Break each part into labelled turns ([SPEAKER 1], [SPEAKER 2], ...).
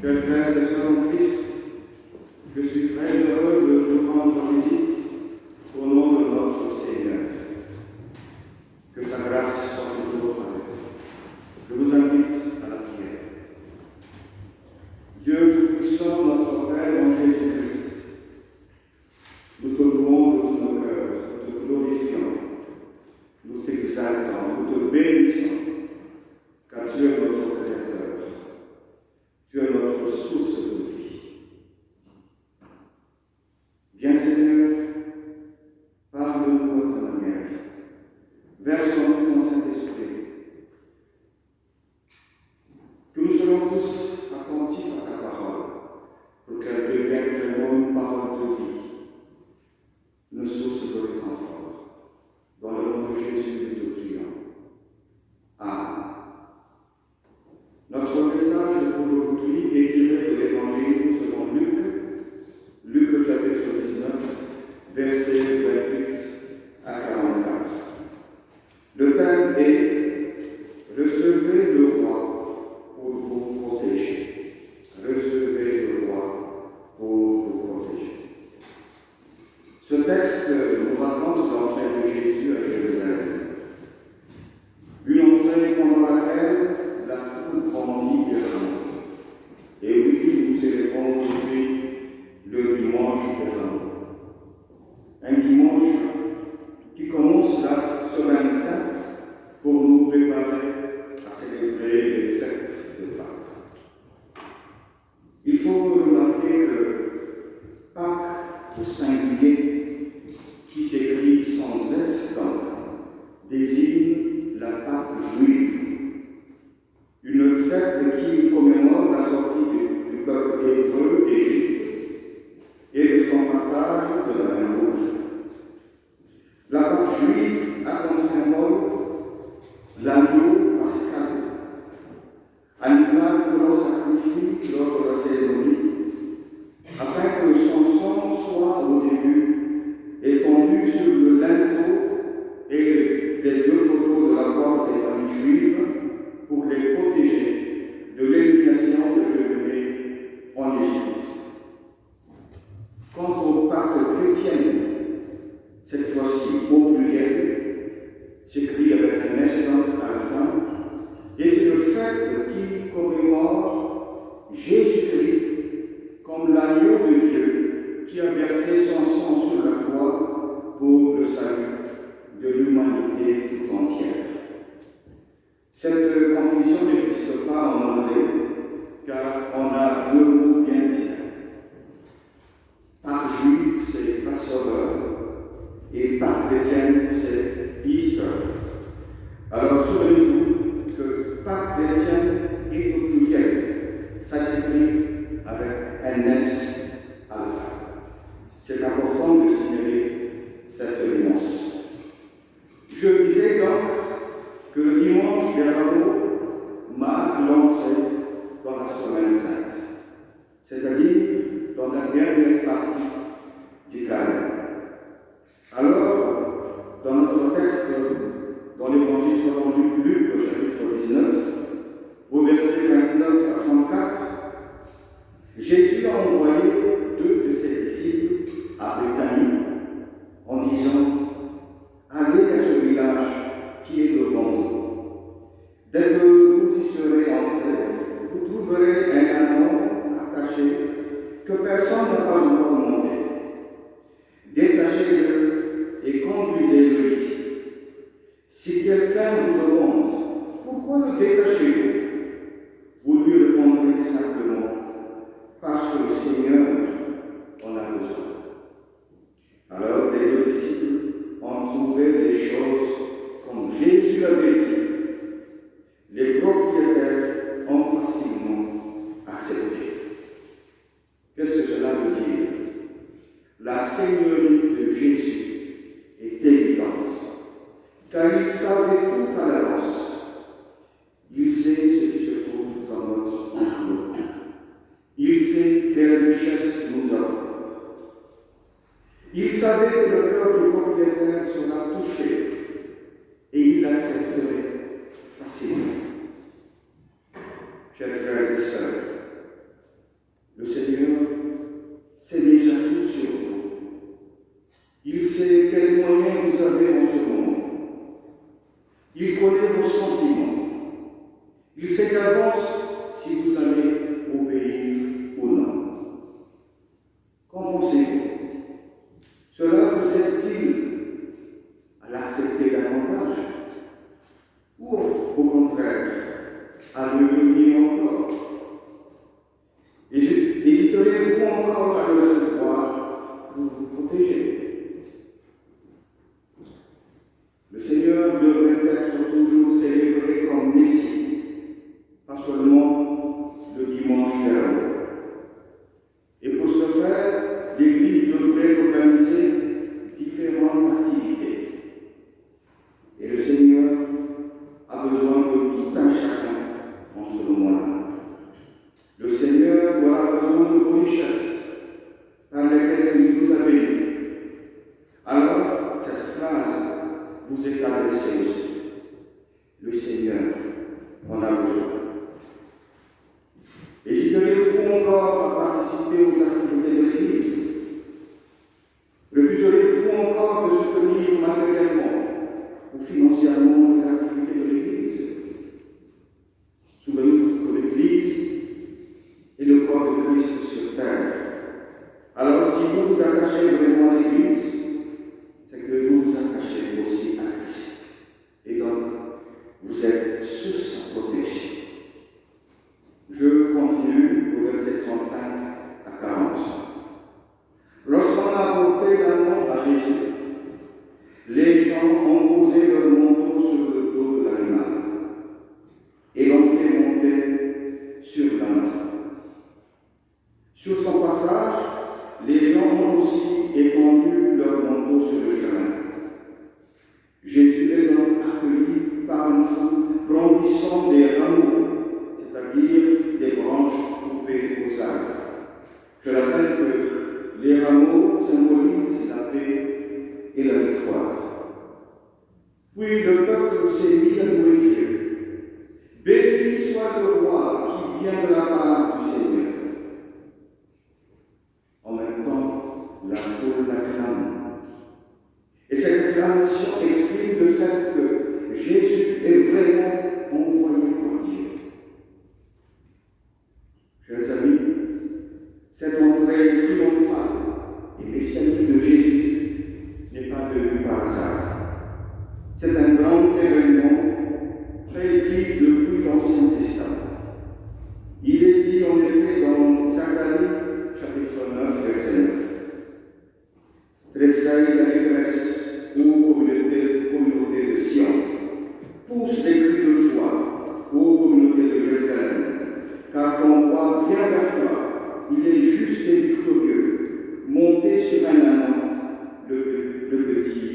[SPEAKER 1] Chers frères et sœurs en Christ, je suis très heureux de vous rendre visite au nom de notre Seigneur. Que sa grâce soit toujours avec vous. Je vous invite à la prière. Dieu Tout-Puissant, notre Père en Jésus-Christ, nous te louons de tout nos cœurs, nous te glorifions, nous t'exaltons, nous te bénissons, car tu es notre Créateur, tu es notre source de vie. Viens Seigneur, parle-nous à ta manière, verse en nous ton Saint-Esprit, que nous soyons tous attentifs à ta parole, pour qu'elle devienne vraiment une parole de vie, une source de réconfort. Dans le nom de Jésus, nous te prions. Amen. Notre message pour aujourd'hui est tiré de l'Évangile selon Luc chapitre 19, versets 28 à 44. Le thème est « Recevez le roi pour vous protéger ». Recevez le roi pour vous protéger. Ce texte nous raconte l'entrée de Jésus à Jérusalem. Une entrée pendant laquelle la foule grandit et grandit. Et oui, nous célébrons aujourd'hui le dimanche des Rameaux. Un dimanche qui commence la semaine sainte pour nous préparer à célébrer les fêtes de Pâques. Il faut remarquer que Pâques, au singulier, qui s'écrit sans cesse désigne la Pâque juive. Une fête qui commémore la sortie du peuple hébreu d'Égypte et de son passage de la mer Rouge. La Pâque juive a comme symbole l'agneau pascal, animal que l'on sacrifie lors de la cérémonie, afin que son sang soit au début étendu sur le linteau et les deux poteaux de la porte des familles juives pour les protéger de l'élimination de Dieu en Égypte. Quant aux Pâques chrétiennes, cette fois-ci au pluriel, s'écrit avec un S à la fin, est une fête qui commémore Jésus-Christ comme l'agneau de Dieu qui a versé son sang sur la croix pour le salut de l'humanité tout entière. Cette confusion n'existe pas en anglais, car on a deux mots bien distincts. Pâques juive, c'est Passover, et Pâques chrétienne, c'est Easter. Alors, souvenez-vous que Pâques chrétienne est au pluriel. Ça s'écrit avec un S à la fin. C'est important de signaler cette nuance. Je disais donc que le dimanche des Rameaux marque l'entrée dans la semaine sainte, c'est-à-dire dans la dernière partie du carême. Alors, dans notre texte, dans l'Évangile selon Luc, au chapitre 19, au verset 29 à 34, Jésus a envoyé deux de ses disciples à Béthanie en disant « Allez à ce village qui est devant vous. Dès que vous y serez entrés, vous trouverez un ânon attaché que personne n'a pas encore monté. Détachez-le et conduisez-le ici. Si quelqu'un vous demande pourquoi le détachez-vous, vous lui répondrez simplement parce que le Seigneur en a besoin. » Alors les deux disciples ont trouvé les choses comme Jésus l'avait dit. Les propriétaires ont facilement accepté. Qu'est-ce que cela veut dire? La seigneurie de Jésus est évidente, car il savait tout à l'avance. Il sait ce qui se trouve dans notre enclos. Il sait quelle richesse nous avons. Il savait que le cœur du propriétaire sera touché et il l'accepterait facilement. Chers frères et sœurs, sait quels moyens vous avez en ce moment. Il connaît vos sentiments. Il sait d'avance si vous allez obéir ou non. Qu'en pensez-vous? Cela vous aide-t-il à l'accepter davantage? Ou au contraire, à le renier encore? Hésiterez-vous encore à le recevoir pour vous protéger? Le Seigneur devrait être toujours célébré comme Messie, pas seulement le dimanche dernier. Et pour ce faire, l'Église devrait organiser différentes activités. Et le Seigneur a besoin de tout un chacun en ce moment-là. Le Seigneur aura besoin de vos richesses par lesquelles il vous a béni. Alors, cette phrase vous est adressée aussi. Le Seigneur en a besoin. Hésiterez-vous encore à participer aux activités de l'Église? Refuserez-vous encore de soutenir matériellement ou financièrement les activités de l'Église? Souvenez-vous que l'Église est le corps de Christ sur terre. Alors, si vous vous attachez vraiment à l'Église, c'est que vous vous attachez aussi à Christ. Et donc, vous êtes sous sa protection. Je continue au verset 35 à 40. Lorsqu'on a apporté l'annonce à Jésus, les gens ont posé leur manteau sur le dos de l'animal et l'ont fait monter sur l'âne. Sur son passage, les gens ont aussi étendu leur manteau sur le chemin. Jésus est donc accueilli par une foule brandissant des rameaux, c'est-à-dire des branches coupées aux arbres. Je rappelle que les rameaux symbolisent la paix et la victoire. Puis le peuple s'est mis à louer Dieu. Béni soit le roi qui vient de la part du Seigneur. En même temps, la foule l'acclame. Et cette acclamation exprime le fait que Jésus est vraiment envoyé par Dieu. Chers amis, cette entrée triomphale et messianique de Jésus n'est pas venue par hasard. C'est un grand événement prédit depuis l'Ancien Testament. Il est dit en effet dans Zacharie, chapitre 9, verset 9. Tressaille l'allégresse, ô communauté de Sion. Pousse des cris de joie, ô communauté de Jérusalem. Car ton roi vient vers toi, il est juste et victorieux, monté sur un âne, le petit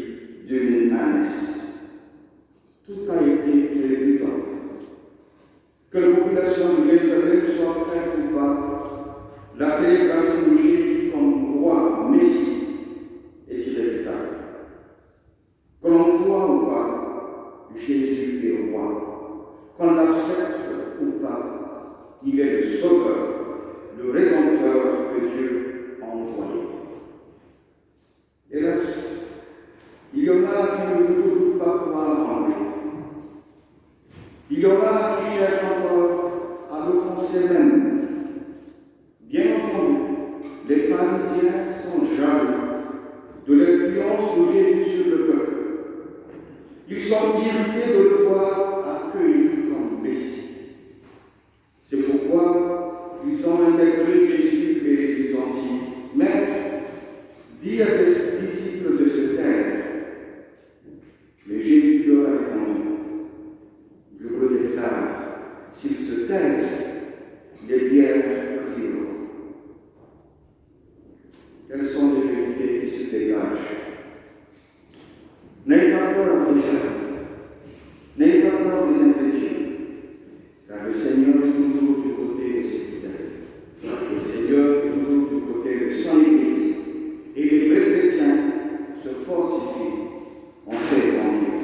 [SPEAKER 1] d'une ânesse. Tout a été prévu donc. Que la population de Jérusalem soit prête ou pas, la célébration de Jésus comme roi, Messie, est irréfutable. Que l'on croit ou pas, Jésus est roi. Qu'on l'accepte ou pas, il est le sauveur, le rédempteur que Dieu a envoyé. Hélas, il y en a qui ne veulent toujours pas croire en lui. Il y en a qui cherchent encore à l'offenser même. Bien entendu, les pharisiens sont jaloux de l'influence de Jésus sur le peuple. Ils sont irrités de le voir accueilli comme Messie. C'est pourquoi ils ont interpellé Jésus et ils ont dit: Maître, dis à tes disciples de se taire. Mais Jésus leur a répondu: Je vous le déclare, s'ils se taisent, les pierres crieront. Quelles sont les vérités qui se dégagent? N'ayez pas peur des jaloux, n'ayez pas peur des incrédules, car le Seigneur est toujours du côté de ses fidèles. Le Seigneur est toujours du côté de son Église, et les vrais chrétiens se fortifient en servant Dieu.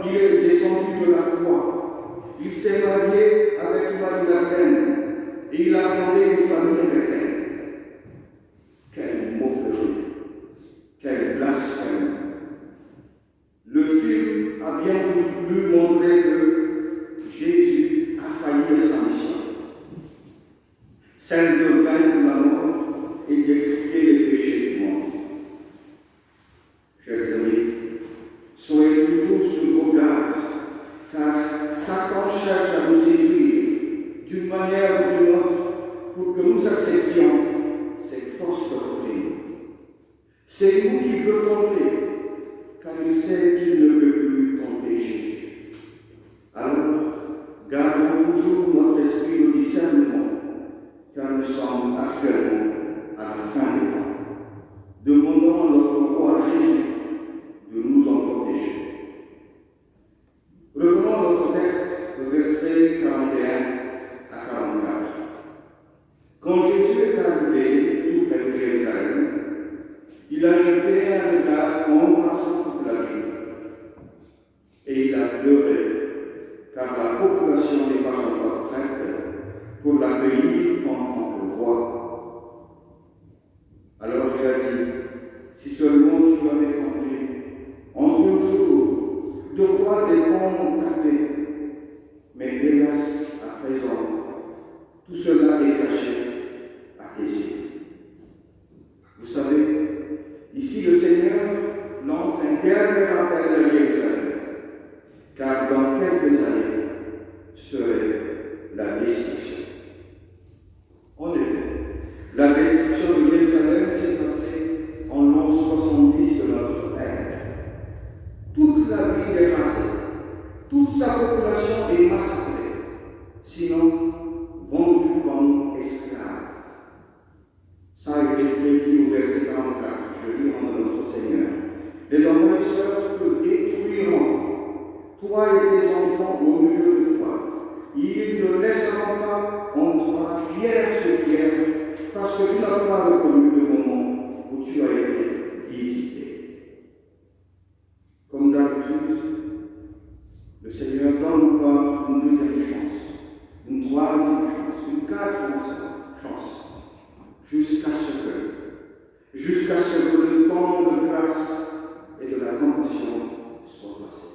[SPEAKER 1] il est descendu de la croix. Il s'est marié avec Marie-Madeleine et il a fondé une famille avec elle. Quelle moquerie, quel blasphème. Le film a bien voulu montrer que Jésus a failli à sa mission, celle de vaincre la mort et d'expier les péchés du monde. Chers amis, soyez toujours sur vos gardes, car Satan cherche à nous séduire d'une manière ou d'une autre pour que nous acceptions ces fausses doctrines. C'est nous qui veut tenter, car il sait qu'il ne peut plus tenter Jésus. Alors, gardons toujours notre esprit de discernement, car nous sommes actuellement à la fin des temps. Demandons à notre roi Jésus de nous en protéger. Revenons à notre texte, le verset 41 à 44. Quand Jésus est arrivé tout près de Jérusalem, il a jeté un regard embrassant toute la ville. Et il a pleuré, car la population n'est pas encore prête pour l'accueillir en tant que roi. Alors il a dit, si seulement tu avais compris, en ce jour, de quoi dépend ta paix. Mais hélas, à présent, tout cela est caché à tes yeux. Vous savez, ici le Seigneur lance un dernier appel à Jérusalem, car dans quelques années serait la destruction. En effet, la destruction de Jérusalem s'est passée en l'an 70 de notre ère. Toute la ville est rasée, toute sa population est massacrée, sinon vendue comme esclave. Ça a été dit au verset 44, je lis en notre Seigneur. Les envahisseurs te détruiront, toi et tes enfants au milieu de toi. Ils ne laisseront pas en toi pierre sur pierre, parce que tu n'as pas reconnu le moment où tu as été visité. Comme d'habitude, le Seigneur donne encore une deuxième chance, une troisième chance, une quatrième chance, jusqu'à ce que le temps de grâce et de la compassion soit passé.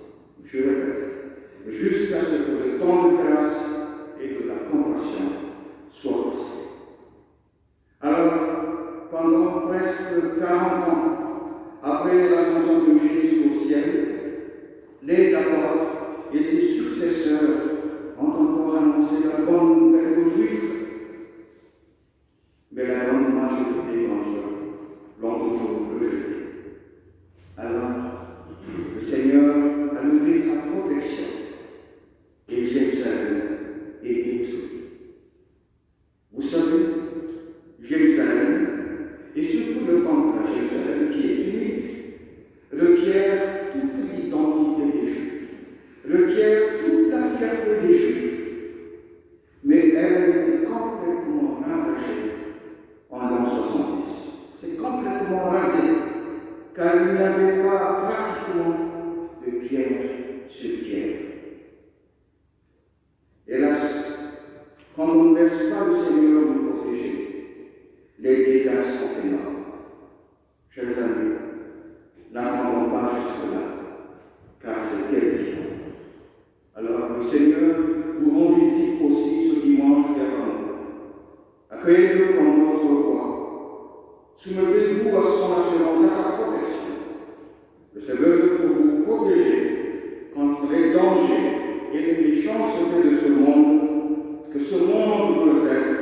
[SPEAKER 1] Je répète, jusqu'à ce que le temps de grâce et de la compassion soit passé. Alors, pendant presque 40 ans, après l'ascension de Jésus au ciel, les apôtres et ses successeurs ont encore annoncé la bonne nouvelle aux Juifs. Mais la grande majorité d'entre eux l'ont toujours rejeté. Alors, le Seigneur a levé sa protection et Jérusalem est détruit. Vous savez, Jérusalem, et surtout le temple à Jérusalem qui est unique, requiert toute l'identité des Juifs, requiert toute la fierté des Juifs, mais elle est complètement ravagée en l'an 70. C'est complètement rasé, car il n'y avait pas pratiquement de pierre sur pierre. Hélas, quand on ne laisse pas le Seigneur nous protéger, les dégâts sont énormes. Chers amis, n'attendons pas jusque-là, car c'est terrifiant. Alors, le Seigneur vous rend visite aussi ce dimanche dernier. Accueillez-le comme votre roi. Soumettez-vous à son assurance, à sa protection. Le Seigneur pour vous protéger contre les dangers et les méchancetés de ce monde, que ce monde nous réserve